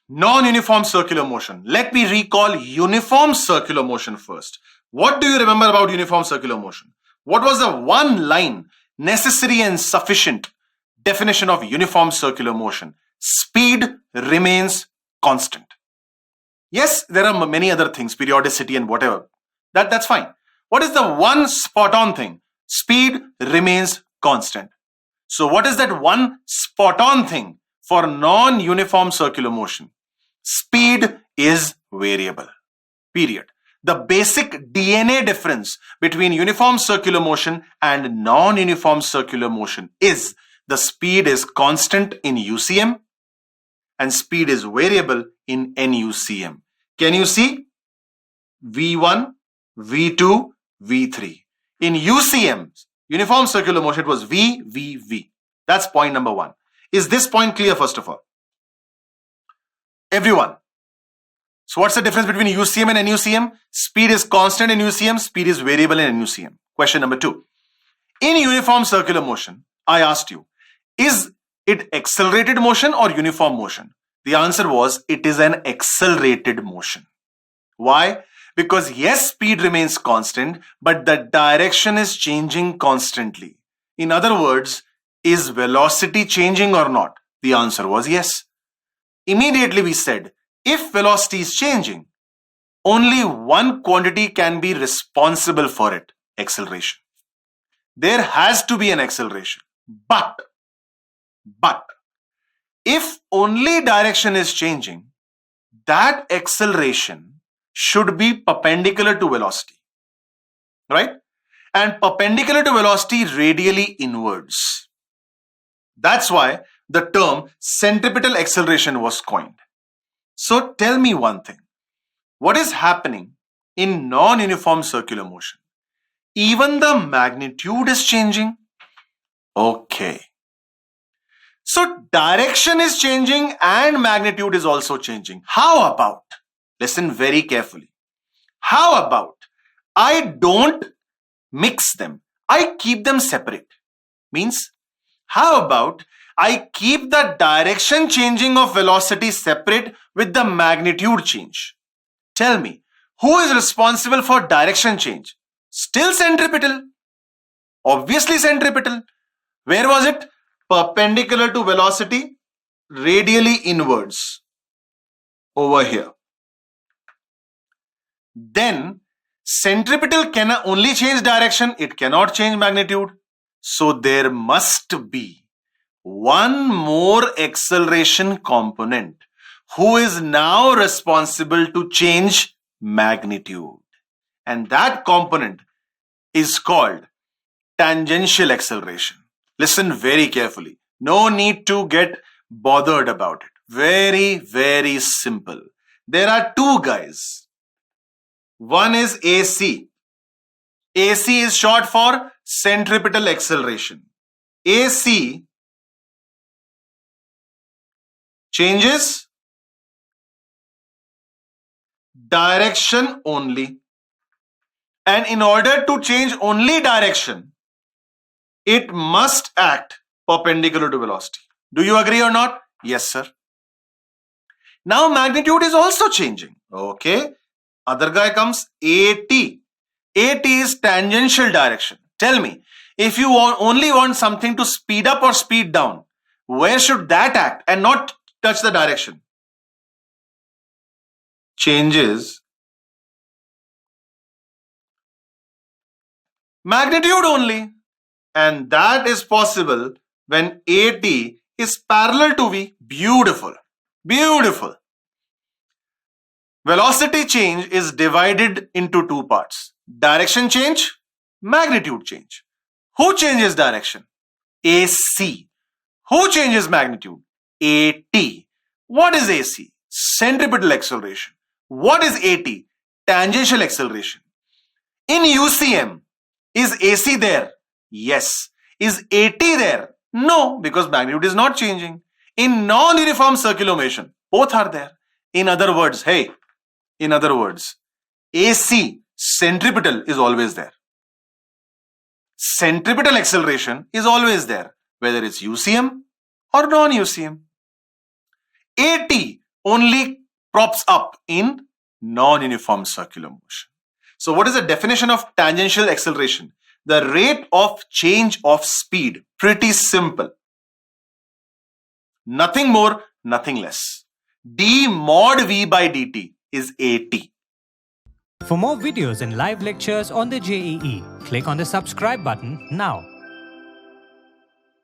Non-uniform circular motion. Let me recall uniform circular motion first. What do you remember about uniform circular motion? What was the one line necessary and sufficient definition of uniform circular motion? Speed remains constant. Yes, there are many other things, periodicity and whatever. That's fine. What is the one spot on thing? Speed remains constant. So what is that one spot on thing for non-uniform circular motion? Speed is variable. Period. The basic DNA difference between uniform circular motion and non-uniform circular motion is the speed is constant in UCM and speed is variable in NUCM. Can you see? V1, V2, V3. In UCM, uniform circular motion, it was V, V, V. That's point number one. Is this point clear first of all? Everyone. So what's the difference between UCM and NUCM? Speed is constant in UCM, speed is variable in NUCM. Question number two. In uniform circular motion, I asked you, is it accelerated motion or uniform motion? The answer was, it is an accelerated motion. Why? Because yes, speed remains constant, but the direction is changing constantly. In other words, is velocity changing or not? The answer was yes. Immediately we said, if velocity is changing, only one quantity can be responsible for it, acceleration. There has to be an acceleration. But, if only direction is changing, that acceleration should be perpendicular to velocity, right? And perpendicular to velocity radially inwards. That's why the term centripetal acceleration was coined. So tell me one thing. What is happening in non-uniform circular motion? Even the magnitude is changing? Okay. So direction is changing and magnitude is also changing. How about, listen very carefully. How about I don't mix them. I keep them separate. Means, how about I keep the direction changing of velocity separate with the magnitude change? Tell me, who is responsible for direction change? Still centripetal. Obviously centripetal. Where was it? Perpendicular to velocity, radially inwards. Over here. Then, centripetal can only change direction, it cannot change magnitude. So there must be one more acceleration component who is now responsible to change magnitude. And that component is called tangential acceleration. Listen very carefully. No need to get bothered about it. Very, very simple. There are two guys. One is AC. AC is short for centripetal acceleration. AC changes direction only. And in order to change only direction, it must act perpendicular to velocity. Do you agree or not? Yes, sir. Now magnitude is also changing. Okay. Other guy comes AT. AT is tangential direction. Tell me, if you only want something to speed up or speed down, where should that act and not touch the direction? Changes magnitude only. And that is possible when AT is parallel to V. Beautiful. Beautiful. Velocity change is divided into two parts. Direction change, magnitude change. Who changes direction? AC. Who changes magnitude? AT. What is AC? Centripetal acceleration. What is AT? Tangential acceleration. In UCM, is AC there? Yes. Is AT there? No, because magnitude is not changing. In non-uniform circular motion, both are there. In other words, AC, centripetal is always there. Centripetal acceleration is always there, whether it's UCM or non-UCM. AT, only props up in non-uniform circular motion. So what is the definition of tangential acceleration? The rate of change of speed. Pretty simple. Nothing more, nothing less. d mod v by dt is at. For more videos and live lectures on the JEE, click on the subscribe button now.